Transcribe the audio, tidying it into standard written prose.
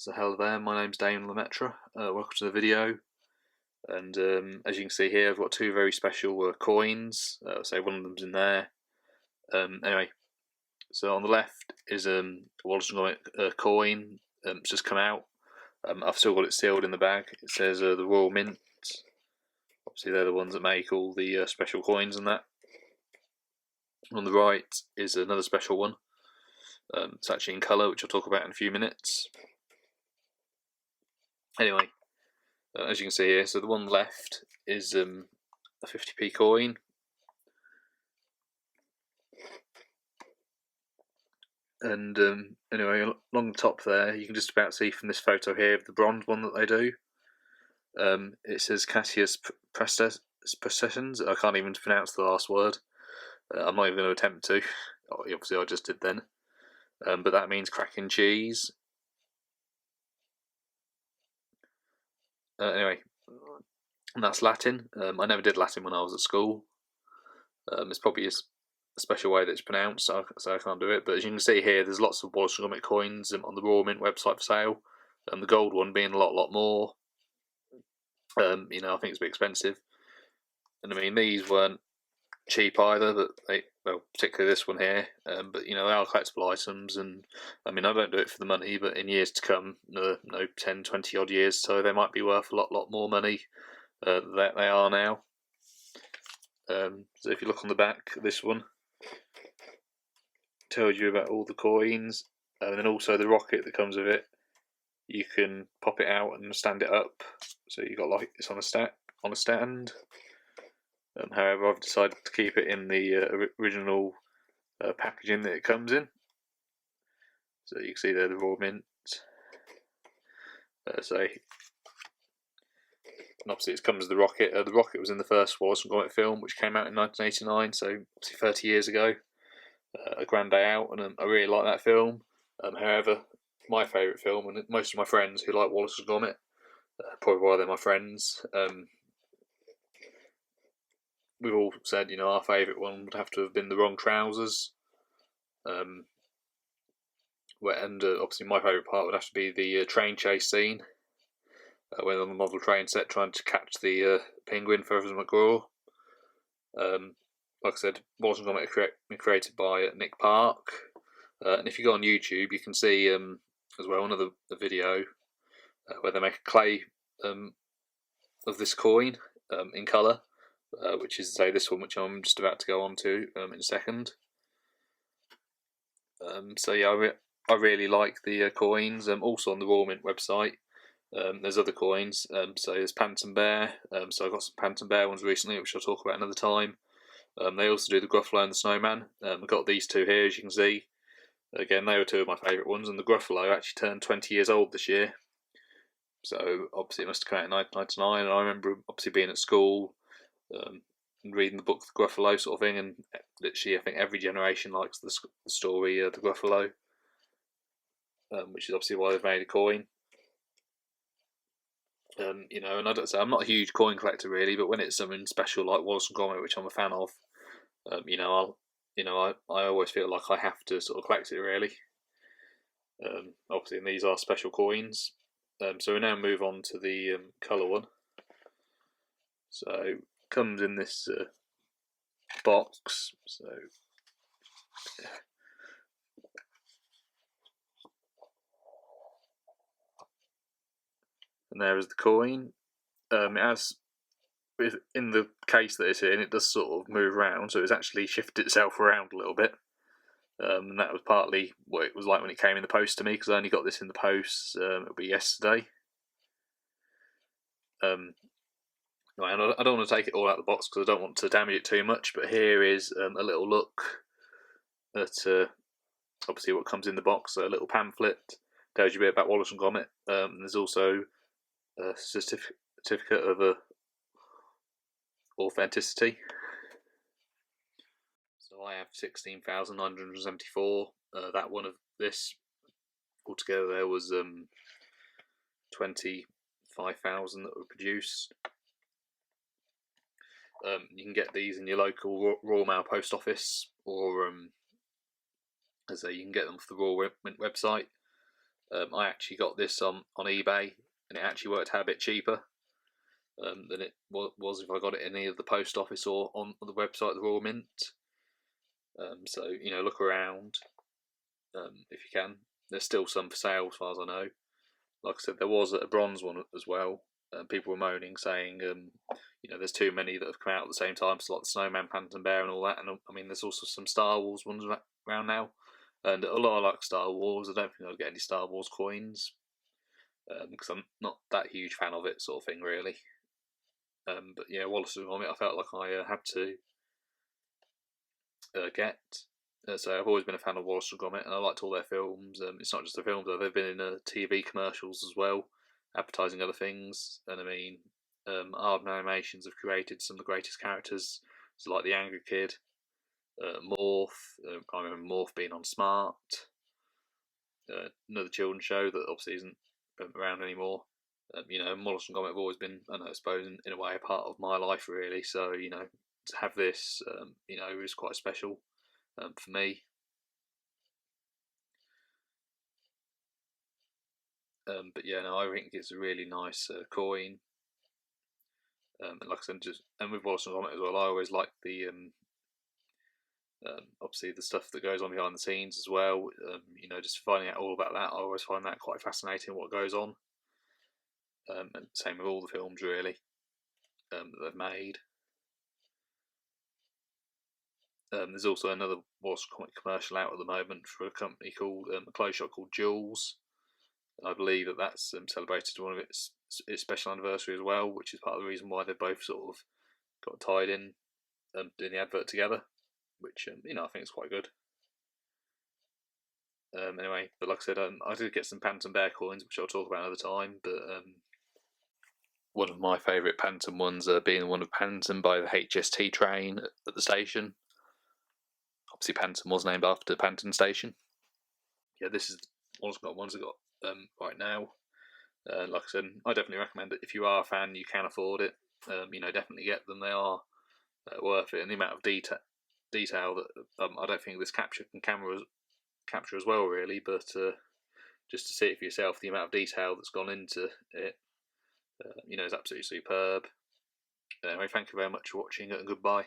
So hello there, my name's Dane Lemaitre. Welcome to the video. And as you can see here, I've got two very special coins. So one of them's in there. Anyway, so on the left is a Wallace and Gromit coin. It's just come out. I've still got it sealed in the bag. It says the Royal Mint. Obviously they're the ones that make all the special coins and that. On the right is another special one. It's actually in colour, which I'll talk about in a few minutes. Anyway, as you can see here, so the one left is a 50p coin. And anyway, along the top there, you can just about see from this photo here of the bronze one that they do. It says Cassius Processions. I can't even pronounce the last word. I'm not even going to attempt to. Obviously, I just did then. But that means cracking cheese. Anyway, and that's Latin. I never did Latin when I was at school. It's probably a special way that it's pronounced, so I can't do it. But as you can see here, there's lots of Wallace and Gromit coins on the Royal Mint website for sale. The gold one being a lot more. I think it's a bit expensive. And I mean, these weren't cheap either, but particularly this one here. But they are collectible items, and I mean, I don't do it for the money, but in years to come, 10, 20 odd years, so they might be worth a lot more money than they are now. So if you look on the back, this one tells you about all the coins, and then also the rocket that comes with it. You can pop it out and stand it up, so you got like it's on a stand. However, I've decided to keep it in the original packaging that it comes in. So you can see there the Royal Mint. And obviously it comes with the rocket. The rocket was in the first Wallace and Gromit film, which came out in 1989, so obviously 30 years ago. A Grand Day Out, and I really like that film. However, my favourite film, and most of my friends who like Wallace and Gromit, probably why they're my friends, we've all said, our favourite one would have to have been The Wrong Trousers. And obviously my favourite part would have to be the train chase scene, when on the model train set trying to catch the penguin for Feathers McGraw. Like I said, Wallace and Gromit are created by Nick Park. And if you go on YouTube, you can see as well another video where they make a clay of this coin in colour, which is, say, this one, which I'm just about to go on to in a second. So yeah, I really like the coins. Also on the Royal Mint website, there's other coins. So there's Panton Bear. So I got some Panton Bear ones recently, which I'll talk about another time. They also do the Gruffalo and the Snowman. I've got these two here, as you can see. Again, they were two of my favourite ones, and the Gruffalo actually turned 20 years old this year. So obviously it must have come out in 1999, and I remember obviously being at school and reading the book The Gruffalo sort of thing, and literally I think every generation likes the story The Gruffalo, which is obviously why they've made a coin. And I don't say I'm not a huge coin collector really, but when it's something special like Wallace and Gromit, which I'm a fan of, I always feel like I have to sort of collect it really. Obviously, and these are special coins. So we now move on to the colour one. So it comes in this box. So and there is the coin. It has, in the case that it's in, it does sort of move around, so it's actually shifted itself around a little bit. And that was partly what it was like when it came in the post to me, because I only got this in the post, it'll be yesterday. And I don't want to take it all out of the box because I don't want to damage it too much, but here is a little look at obviously what comes in the box. So a little pamphlet tells you a bit about Wallace and Gromit. There's also a certificate of authenticity. So I have 16,974. That one of this altogether there was 25,000 that were produced. You can get these in your local Royal Mail post office, or as I say, you can get them off the Royal Mint website. I actually got this on eBay, and it actually worked out a bit cheaper than it was if I got it in either the post office or on the website of the Royal Mint. So look around if you can. There's still some for sale as far as I know. Like I said, there was a bronze one as well. People were moaning, saying, there's too many that have come out at the same time, so like the Snowman, Phantom Bear, and all that. And I mean, there's also some Star Wars ones around now. And although I like Star Wars, I don't think I'll get any Star Wars coins because I'm not that huge fan of it, sort of thing, really. But yeah, Wallace and Gromit, I felt like I had to get. So I've always been a fan of Wallace and Gromit, and I liked all their films. It's not just the films; though; they've been in TV commercials as well, advertising other things. And I mean, Art Animations have created some of the greatest characters, so like the Angry Kid, Morph. I remember Morph being on Smart. Another children's show that obviously isn't around anymore. Wallace and Gromit have always been, I suppose, in a way, a part of my life, really. So to have this, is quite special for me. But yeah, no, I think it's a really nice coin. And like I said, and with Wallace and Gromit as well, I always like the obviously the stuff that goes on behind the scenes as well. Just finding out all about that, I always find that quite fascinating, what goes on. And same with all the films, really, that they've made. There's also another Wallace and Gromit commercial out at the moment for a company called a clothes shop called Jules. And I believe that's celebrated one of its special anniversary as well, which is part of the reason why they both sort of got tied in doing the advert together, which I think is quite good. Anyway, but like I said, I did get some Phantom Bear coins, which I'll talk about another time. But one of my favourite Phantom ones being one of Phantom by the HST train at the station. Obviously, Phantom was named after Panton Station. Yeah, this is ones I got right now. Like I said, I definitely recommend it. If you are a fan, you can afford it. Definitely get them. They are worth it, and the amount of detail that I don't think this capture can capture as well, really. But just to see it for yourself, the amount of detail that's gone into it, is absolutely superb. Anyway, thank you very much for watching, and goodbye.